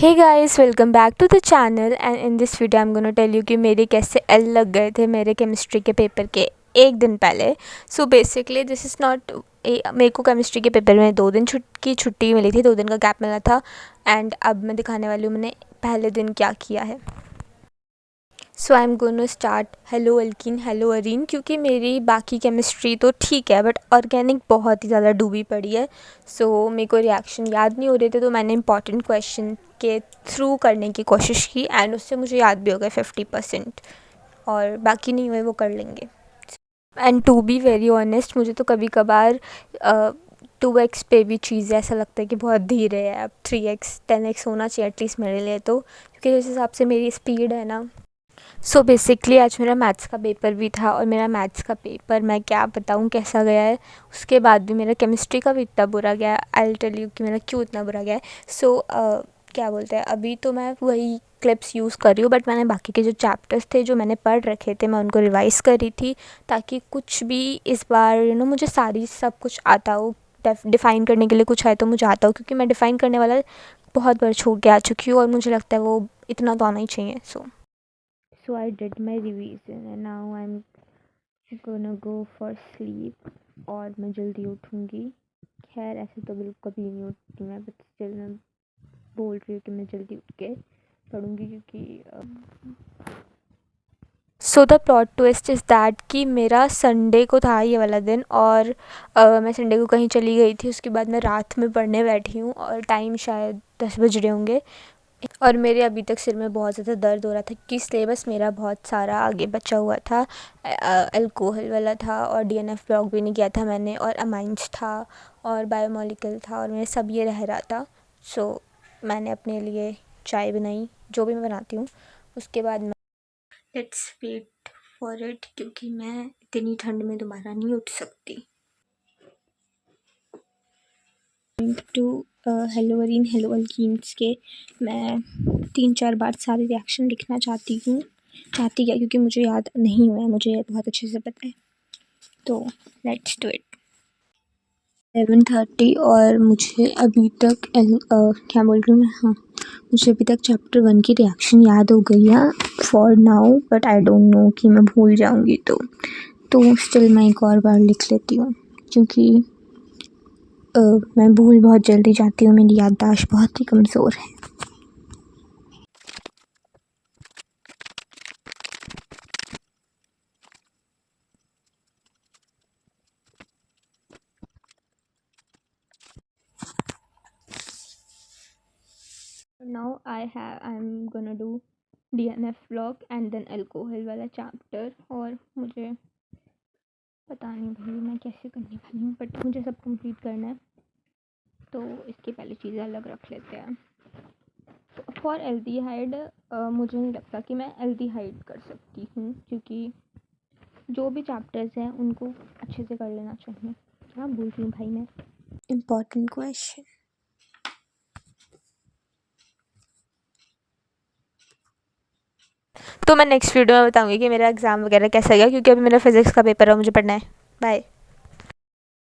Hey guys, welcome back to the channel and in this video I am gonna tell you कि मेरे कैसे L लग गए थे मेरे केमिस्ट्री के पेपर के एक दिन पहले। So basically this is not मेरे को केमिस्ट्री के पेपर में 2 दिन की छुट्टी मिली थी, 2 दिन का गैप मिला था। एंड अब मैं दिखाने वाली हूँ मैंने पहले दिन क्या किया है। So I am gonna start hello अल्कीन हेलो अरीन, क्योंकि मेरी बाकी केमिस्ट्री तो ठीक है बट ऑर्गेनिक बहुत ही ज़्यादा डूबी पड़ी है। सो मेरे को रिएक्शन याद नहीं हो रहे थे, तो मैंने इंपॉर्टेंट क्वेश्चन के थ्रू करने की कोशिश की एंड उससे मुझे याद भी हो गया 50%, और बाकी नहीं हुए वो कर लेंगे। And to be very honest, मुझे तो कभी कभार 2x पे भी चीज़ें ऐसा लगता है कि बहुत धीरे है। अब 3x 10x होना चाहिए एटलीस्ट मेरे लिए, तो क्योंकि जिस हिसाब से मेरी स्पीड है ना। सो बेसिकली आज मेरा मैथ्स का पेपर भी था, और मेरा मैथ्स का पेपर मैं क्या बताऊँ कैसा गया है। उसके बाद भी मेरा केमिस्ट्री का भी इतना बुरा गया। आई विल टेल यू कि मेरा क्यों इतना बुरा गया है। सो क्या बोलते हैं, अभी तो मैं वही क्लिप्स यूज़ कर रही हूँ, बट मैंने बाकी के जो चैप्टर्स थे जो मैंने पढ़ रखे थे मैं उनको रिवाइज़ कर रही थी, ताकि कुछ भी इस बार मुझे सारी सब कुछ आता हो। डिफ़ाइन करने के लिए कुछ है तो मुझे आता हो, क्योंकि मैं डिफ़ाइन करने वाला बहुत बार छोड़ के आ चुकी हूँ और मुझे लगता है वो इतना तो आना ही चाहिए। So I did my revision and now I'm gonna go for sleep, और मैं जल्दी उठूँगी। खैर ऐसे तो बिल्कुल कभी नहीं उठती मैं, बट स्टिल मैं बोल रही हूँ कि मैं जल्दी उठ के पढ़ूँगी, क्योंकि so the plot twist is that कि मेरा संडे को था ये वाला दिन, और मैं संडे को कहीं चली गई थी। उसके बाद मैं रात में पढ़ने बैठी हूँ और टाइम शायद 10 बज रहे होंगे, और मेरे अभी तक सिर में बहुत ज़्यादा दर्द हो रहा था कि सिलेबस मेरा बहुत सारा आगे बचा हुआ था। अल्कोहल वाला था, और डीएनएफ ब्लॉक भी नहीं किया था मैंने, और अमाइंस था, और बायोमोलिकल था, और मेरे सब ये रह रहा था। सो मैंने अपने लिए चाय बनाई, जो भी मैं बनाती हूँ। उसके बाद मैं लेट्स वेट फॉर इट, क्योंकि मैं इतनी ठंड में दोबारा नहीं उठ सकती। टू हेलो अरीन हेलो अल्कीन्स के मैं 3-4 बार सारे रिएक्शन लिखना चाहती क्या, क्योंकि मुझे याद नहीं हुआ है, मुझे बहुत अच्छे से पता है। तो लेट्स डू इट। 11:30 और मुझे अभी तक क्या बोल रही हूँ मैं, हाँ, मुझे अभी तक चैप्टर 1 की रिएक्शन याद हो गई है for now, but I don't know कि मैं भूल जाऊँगी तो स्टिल मैं एक और बार लिख लेती हूँ, क्योंकि मैं भूल बहुत जल्दी जाती हूँ, मेरी याददाश्त बहुत ही कमज़ोर है। Now I'm gonna do DNF block and then alcohol वाला चैप्टर, और मुझे पता नहीं भाई मैं कैसे करने वाली हूँ, बट मुझे सब कंप्लीट करना है, तो इसकी पहले चीज़ें अलग रख लेते हैं। फॉर एल्डिहाइड मुझे नहीं लगता कि मैं एल्डिहाइड कर सकती हूँ, क्योंकि जो भी चैप्टर्स हैं उनको अच्छे से कर लेना चाहिए। क्या बोल रही हूँ भाई मैं। Important question. तो मैं नेक्स्ट वीडियो में बताऊँगी कि मेरा एग्ज़ाम वगैरह कैसा गया, क्योंकि अभी मेरा फिज़िक्स का पेपर है, मुझे पढ़ना है। बाय।